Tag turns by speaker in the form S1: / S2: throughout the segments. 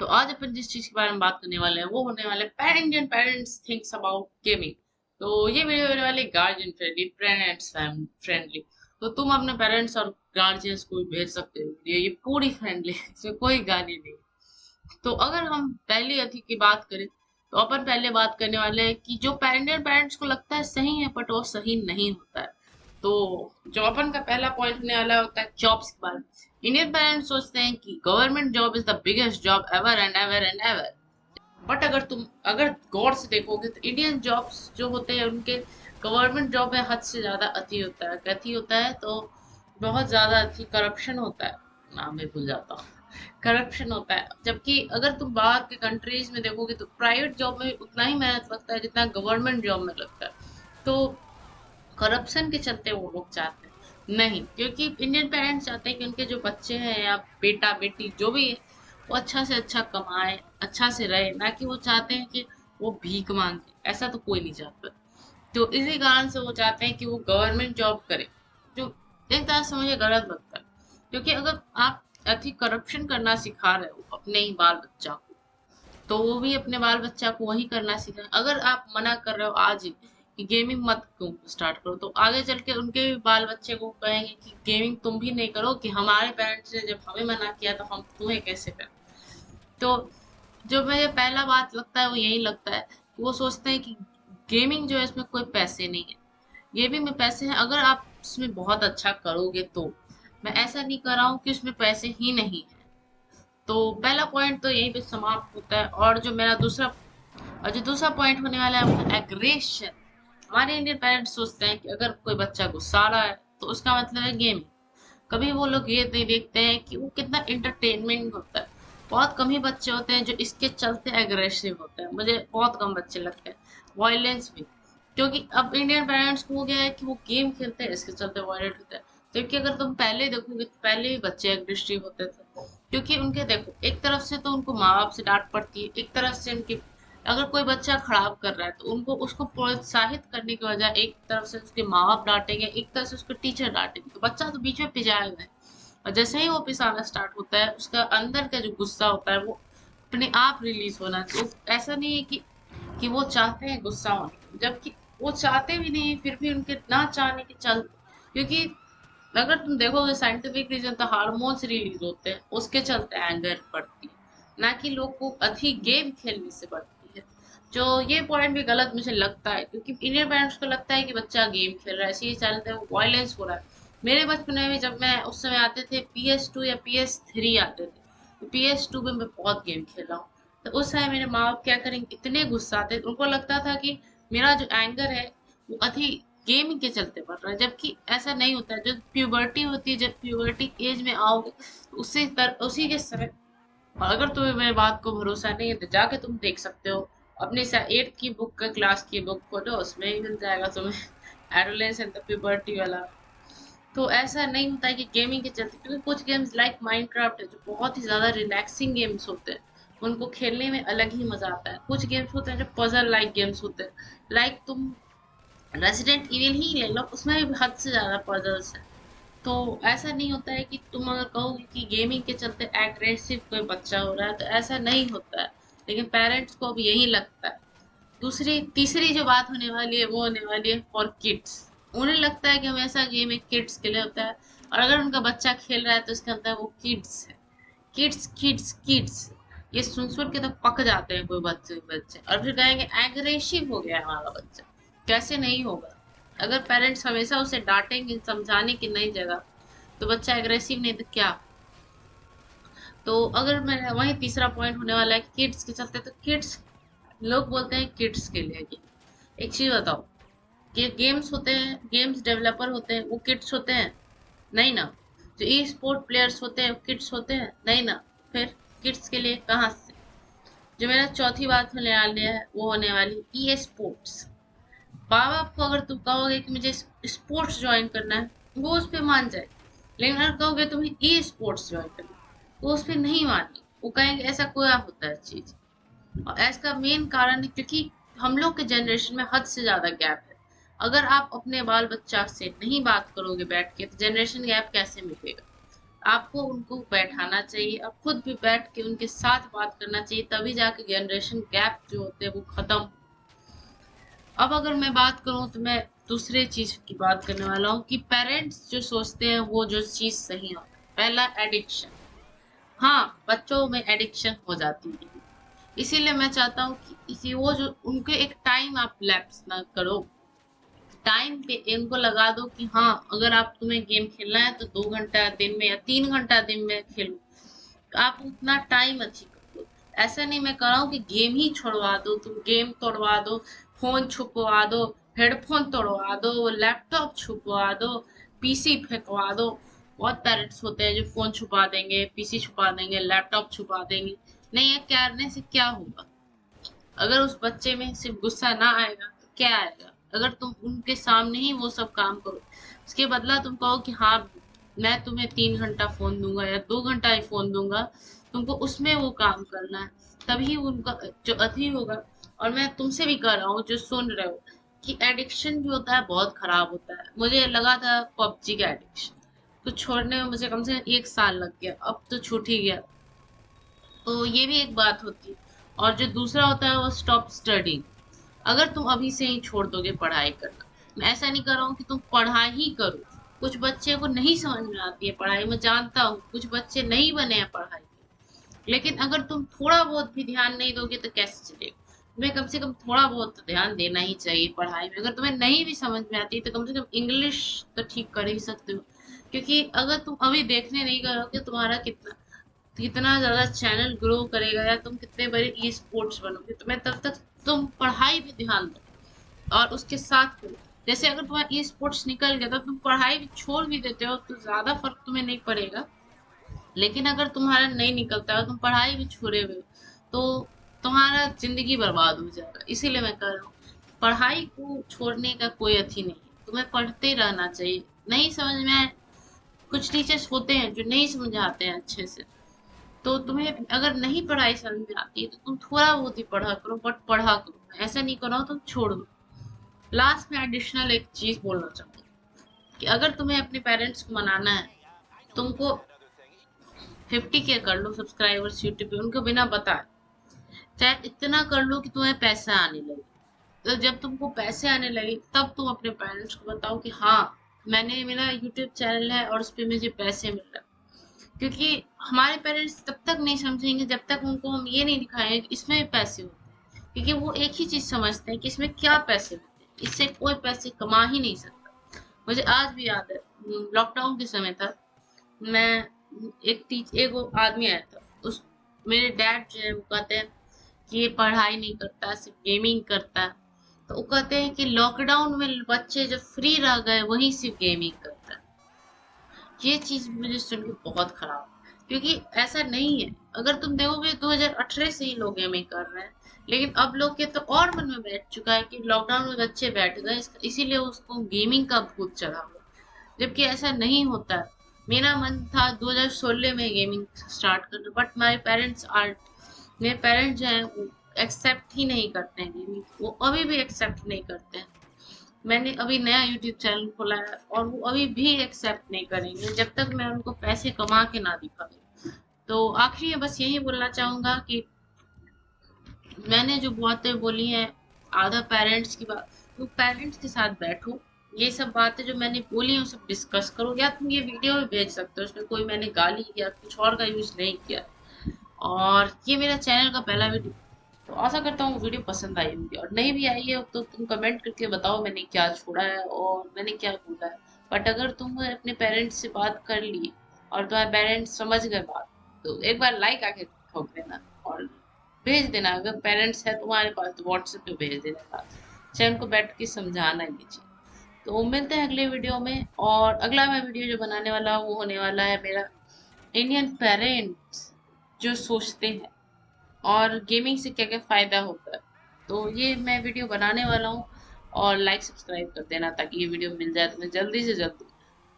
S1: तो आज अपन जिस चीज के बारे में बात करने वाले हैं वो होने वाले Indian parents thinks about gaming. तो ये वीडियो होने वाली गार्जियन फ्रेंडली, पेरेंट्स फ्रेंडली। तो तुम अपने पेरेंट्स और गार्जियंस को भी भेज सकते हो। ये पूरी फ्रेंडली है, इसमें कोई गाली नहीं। तो अगर हम पहली अति की बात करें तो अपन पहले बात करने वाले हैं कि जो इंडियन पेरेंट्स को लगता है सही है बट वो सही नहीं होता है। तो जो अपन का पहला पॉइंट होने वाला होता है जॉब्स के बारे में। इंडियन पेरेंट्स सोचते हैं कि government job is the biggest job ever and ever and ever. But अगर गौर से देखोगे तो इंडियन जॉब्स जो होते हैं उनके गवर्नमेंट जॉब में हद से ज्यादा अति होता है। कथी होता है तो बहुत ज्यादा अति करप्शन होता है। नाम मैं भूल जाता हूँ। करप्शन होता है, जबकि अगर तुम बाहर के कंट्रीज में देखोगे तो प्राइवेट जॉब में उतना ही मेहनत लगता है जितना गवर्नमेंट जॉब में लगता है। तो करप्शन के चलते वो लोग चाहते हैं नहीं, क्योंकि इंडियन पेरेंट्स चाहते हैं कि उनके जो बच्चे हैं या बेटा बेटी जो भी है वो अच्छा से अच्छा कमाए, अच्छा से रहे, ना कि वो चाहते हैं कि वो भीख मांगे। ऐसा तो कोई नहीं चाहता। तो इसी कारण से वो चाहते हैं कि वो गवर्नमेंट जॉब करे, जो एक तरह से मुझे गलत लगता है। क्योंकि अगर आप अधिक करप्शन करना सिखा रहे हो अपने ही बाल बच्चा को, तो वो भी अपने बाल बच्चा को वही करना सीखे। अगर आप मना कर रहे हो आज ही कि गेमिंग मत क्यों स्टार्ट करो, तो आगे चल के उनके भी बाल बच्चे को कहेंगे कि गेमिंग तुम भी नहीं करो, कि हमारे पेरेंट्स ने जब हमें मना किया तो हम तुम्हें कैसे करें। तो जो मुझे पहला बात लगता है वो यही लगता है कि वो सोचते हैं कि गेमिंग जो है इसमें कोई पैसे नहीं है। गेमिंग में पैसे हैं अगर आप उसमें बहुत अच्छा करोगे तो। मैं ऐसा नहीं कर रहा हूँ कि उसमें पैसे ही नहीं है। तो पहला पॉइंट तो यहीं पे समाप्त होता है। और जो दूसरा पॉइंट होने वाला है वो एग्रेशन। हमारे इंडियन पेरेंट्स सोचते हैं कि अगर कोई बच्चा गुस्सा रहा है तो उसका मतलब है गेम। कभी वो लोग ये नहीं देखते हैं कि वो कितना इंटरटेनमेंट होता है। बहुत कम ही बच्चे होते हैं जो इसके चलते एग्रेसिव होते हैं, मुझे बहुत कम बच्चे लगते हैं। वायलेंस भी, क्योंकि अब इंडियन पेरेंट्स को हो गया है कि वो गेम खेलते हैं इसके चलते वायलेंट होते हैं। जबकि अगर तुम पहले देखोगे तो पहले भी बच्चे एग्रेसिव होते थे, क्योंकि उनके देखो एक तरफ से तो उनको माँ बाप से डांट पड़ती है, एक तरफ से उनकी अगर कोई बच्चा खराब कर रहा है तो उनको उसको प्रोत्साहित करने की वजह एक तरफ से उसके माँ बाप डांटेंगे, एक तरफ से उसके टीचर डांटेंगे, तो बच्चा तो बीच में पिजाएगा। और जैसे ही वो पिसाना स्टार्ट होता है उसका अंदर का जो गुस्सा होता है वो अपने आप रिलीज होना चाहिए। ऐसा नहीं है कि वो चाहते हैं गुस्सा होने, जबकि वो चाहते भी नहीं है, फिर भी उनके ना चाहने के चल, क्योंकि अगर तुम देखोगे साइंटिफिक रीजन तो हार्मोन्स रिलीज होते हैं उसके चलते एंगर बढ़ती है, ना कि लोग को अधिक गेम खेलने से बढ़ती है। जो ये पॉइंट भी गलत मुझे लगता है, क्योंकि इंडियन पेरेंट्स को लगता है कि बच्चा गेम खेल रहा है इसी चलते वो वायलेंस हो रहा है। मेरे बचपन में भी जब मैं उस समय आते थे PS2 या PS3 आते थे, तो PS2 में मैं बहुत गेम खेला हूँ। तो उस समय मेरे माँ बाप क्या करेंगे, इतने गुस्सा आते उनको लगता था कि मेरा जो एंगर है वो अधिक गेमिंग के चलते बढ़ रहा है, जबकि ऐसा नहीं होता है। जब प्यूबर्टी होती है, जब प्यूबर्टी एज में आओगे तो उसी के समय, और अगर तुम्हें मेरी बात को भरोसा नहीं है तो जाके तुम देख सकते हो अपनी 8th की बुक का क्लास की बुक खोलो, उसमें ही मिल जाएगा तुम्हें एडोलेंस एंड द प्यूबर्टी वाला। तो ऐसा नहीं होता है कि गेमिंग के चलते, क्योंकि कुछ गेम्स लाइक माइनक्राफ्ट है जो बहुत ही ज्यादा रिलैक्सिंग गेम्स होते हैं, उनको खेलने में अलग ही मजा आता है। कुछ गेम्स होते हैं जो पजल लाइक गेम्स होते हैं, लाइक तुम रेसिडेंट इविल ही ले लो, उसमें भी हद से ज्यादा पजल्स है। तो ऐसा नहीं होता है कि तुम अगर कहोगे कि गेमिंग के चलते एग्रेसिव कोई बच्चा हो रहा है, तो ऐसा नहीं होता है। लेकिन पेरेंट्स को भी यही लगता है। दूसरी तीसरी जो बात होने वाली है वो होने वाली है फॉर किड्स। उन्हें लगता है कि हमेशा गेम एक किड्स के लिए होता है, और अगर उनका बच्चा खेल रहा है तो उसके अंदर वो किड्स है। किड्स किड्स किड्स, ये सुन के तो पक जाते हैं कोई बच्चे बच्चे, और फिर कहेंगे एग्रेसिव हो गया है हमारा बच्चा। कैसे नहीं होगा? अगर पेरेंट्स हमेशा उसे डांटेंगे समझाने की नई जगह, तो बच्चा एग्रेसिव नहीं तो क्या। तो अगर मैं वही तीसरा पॉइंट होने वाला है कि किड्स के चलते, तो किड्स लोग बोलते हैं किड्स के लिए गेम। एक चीज बताओ कि गेम्स होते हैं, गेम्स डेवलपर होते हैं, वो किड्स होते हैं? नहीं ना। जो ई स्पोर्ट प्लेयर्स होते हैं वो किड्स होते हैं? नहीं ना। फिर किड्स के लिए कहाँ से? जो मेरा चौथी बात होने वाली है वो होने वाली ई स्पोर्ट्स। माँ बाप को अगर तुम कहोगे कि मुझे स्पोर्ट्स ज्वाइन करना है, वो उस पर मान जाए। लेकिन अगर कहोगे तुम्हें ई स्पोर्ट्स ज्वाइन करना है, वो उस पर नहीं मानेंगे। वो कहेंगे ऐसा क्या होता है चीज। और इसका मेन कारण है क्योंकि हम लोग के जनरेशन में हद से ज्यादा गैप है। अगर आप अपने बाल बच्चा से नहीं बात करोगे बैठ के तो जनरेशन गैप कैसे मिटेगा? आपको उनको बैठाना चाहिए, अब खुद भी बैठ के उनके साथ बात करना चाहिए, तभी जाके जनरेशन गैप जो होते हैं वो खत्म। अब अगर मैं बात करूं तो मैं दूसरे चीज की बात करने वाला हूँ कि पेरेंट्स जो सोचते हैं वो जो चीज सही होता है। पहला, एडिक्शन। हाँ, बच्चों में एडिक्शन हो जाती है, इसीलिए मैं चाहता हूँ कि इसी वो जो उनके एक टाइम आप लैप्स ना करो, टाइम पे इनको लगा दो कि हाँ, अगर आप तुम्हें गेम खेलना है तो 2 घंटा दिन में या 3 घंटा दिन में खेलो, आप उतना टाइम अच्छी कर दो। ऐसा नहीं मैं कह रहा हूँ कि गेम ही छोड़वा दो, तुम गेम तोड़वा दो, फोन छुपवा दो, हेडफोन तोड़वा दो, लैपटॉप छुपवा दो, पीसी फेंकवा दो। बहुत पेरेंट्स होते हैं जो फोन छुपा देंगे, पीसी छुपा देंगे, लैपटॉप छुपा देंगे। नहीं, ये करने से क्या होगा? अगर उस बच्चे में सिर्फ गुस्सा ना आएगा तो क्या आएगा? अगर तुम उनके सामने ही वो सब काम करो, उसके बदला तुम कहो कि हाँ, मैं तुम्हें 3 घंटा फोन दूंगा या 2 घंटा ही फोन दूंगा, तुमको उसमें वो काम करना है, तभी उनका जो अति होगा। और मैं तुमसे भी कह रहा हूँ जो सुन रहे हो, कि एडिक्शन जो होता है बहुत खराब होता है। मुझे लगा था पबजी का एडिक्शन तो छोड़ने में मुझे कम से कम 1 साल लग गया, अब तो छूट ही गया। तो ये भी एक बात होती है। और जो दूसरा होता है वो स्टॉप स्टडिंग। अगर तुम अभी से ही छोड़ दोगे पढ़ाई करना, मैं ऐसा नहीं कर रहा हूँ कि तुम पढ़ाई ही करो, कुछ बच्चे को नहीं समझ में आती है पढ़ाई, मैं जानता हूँ कुछ बच्चे नहीं बने हैं पढ़ाई के, लेकिन अगर तुम थोड़ा बहुत भी ध्यान नहीं दोगे तो कैसे चलेगा? तुम्हें कम से कम थोड़ा बहुत तो ध्यान देना ही चाहिए पढ़ाई में। अगर तुम्हें नहीं भी समझ में आती तो कम से कम इंग्लिश तो ठीक कर ही सकते हो, क्योंकि अगर तुम अभी देखने नहीं करोगे तुम्हारा कितना कितना ज्यादा चैनल ग्रो करेगा या तुम कितने बड़े ई स्पोर्ट्स बनोगे, तुम्हें तब तक तुम पढ़ाई पे ध्यान दो और उसके साथ करो। जैसे अगर तुम्हारा ई स्पोर्ट्स निकल गया तो तुम पढ़ाई भी छोड़ भी देते हो तो ज्यादा फर्क तुम्हें नहीं पड़ेगा। लेकिन अगर तुम्हारा नहीं निकलता है, तुम पढ़ाई भी छोड़े हुए हो, तो तुम्हारा जिंदगी बर्बाद हो जाएगा। इसीलिए मैं कह रहा हूँ, पढ़ाई को छोड़ने का कोई अथी नहीं है, तुम्हें पढ़ते रहना चाहिए। नहीं समझ में आए, कुछ टीचर्स होते हैं जो नहीं समझाते हैं अच्छे से, तो तुम्हें अगर नहीं पढ़ाई समझ में आती है तो तुम थोड़ा बहुत ही पढ़ा करो, बट पढ़ा करो, ऐसा नहीं करो तुम छोड़ दो। लास्ट में एडिशनल एक चीज बोलना चाहूंगी कि अगर तुम्हें अपने पेरेंट्स को मनाना है, तुमको 50K कर लो सब्सक्राइबर्स यूट्यूब पे उनको बिना बताए, चाहे इतना कर लो कि तुम्हें पैसा आने लगे। तो जब तुमको पैसे आने लगे तब तुम अपने पेरेंट्स को बताओ कि हाँ, मैंने मेरा यूट्यूब चैनल है और उस पर मुझे पैसे मिल रहे हैं। क्योंकि हमारे पेरेंट्स तब तक नहीं समझेंगे जब तक उनको हम ये नहीं दिखाएंगे कि इसमें भी पैसे होते हैं, क्योंकि वो एक ही चीज समझते हैं कि इसमें क्या पैसे होते हैं, इससे कोई पैसे कमा ही नहीं सकता। मुझे आज भी याद है, लॉकडाउन के समय था, मैं एक वो आदमी आया था, उस मेरे डैड जो है वो कहते हैं कि ये पढ़ाई नहीं करता, सिर्फ गेमिंग करता है। तो वो कहते हैं कि लॉकडाउन में बच्चे जब फ्री रह गए वही सिर्फ गेमिंग करता है। ये चीज मुझे सुन के बहुत खराब, क्योंकि ऐसा नहीं है। अगर तुम देखोगे 2018 से ही लोग गेमिंग कर रहे हैं, लेकिन अब लोग के तो और मन में बैठ चुका है कि लॉकडाउन में बच्चे बैठ गए इसीलिए उसको गेमिंग का भूत चढ़ा हुआ, जबकि ऐसा नहीं होता है। मेरा मन था 2016 में गेमिंग स्टार्ट करना, बट माय पेरेंट्स आर मेरे पेरेंट्स जो हैं वो एक्सेप्ट ही नहीं करते हैं गेमिंग, वो अभी भी एक्सेप्ट नहीं करते हैं। मैंने अभी नया यूट्यूब चैनल खोला है और वो अभी भी एक्सेप्ट नहीं करेंगे जब तक मैं उनको पैसे कमा के ना दिखा दूं। तो आखिरी में बस यही बोलना चाहूंगा कि मैंने जो बातें बोली हैं, आधा पेरेंट्स की बात, तो पेरेंट्स के साथ बैठो, ये सब बातें जो मैंने बोली हैं वो सब डिस्कस करो, या तुम ये वीडियो भी भेज सकते हो, उसमें कोई मैंने गाली या कुछ और का यूज नहीं किया। और ये मेरा चैनल का पहला वीडियो, तो आशा करता हूँ वीडियो पसंद आई होगी, और नहीं भी आई है तो तुम कमेंट करके बताओ मैंने क्या छोड़ा है और मैंने क्या बोला है। बट अगर तुम अपने पेरेंट्स से बात कर ली और तुम्हारे पेरेंट्स समझ गए बात, तो एक बार लाइक आके ठोक देना और भेज देना। अगर पेरेंट्स है तुम्हारे पास तो व्हाट्सएप पे भेज देना बात, चाहे उनको बैठ के समझाना ही चीज। तो मिलते हैं अगले वीडियो में, और अगला मैं वीडियो जो बनाने वाला हूँ वो होने वाला है मेरा इंडियन पेरेंट्स जो सोचते हैं और गेमिंग से क्या क्या फायदा होता है। तो ये मैं वीडियो बनाने वाला हूँ, और लाइक सब्सक्राइब कर देना ताकि ये वीडियो मिल जाए तुम्हें जल्दी से जल्दी।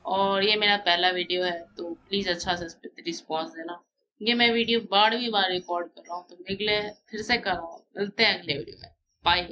S1: और ये मेरा पहला वीडियो है तो प्लीज अच्छा सा इस पे रिस्पॉन्स देना। ये मैं वीडियो 12वीं बार रिकॉर्ड कर रहा हूँ, तो अगले फिर से कर रहा हूँ। मिलते हैं अगले वीडियो में। बाय।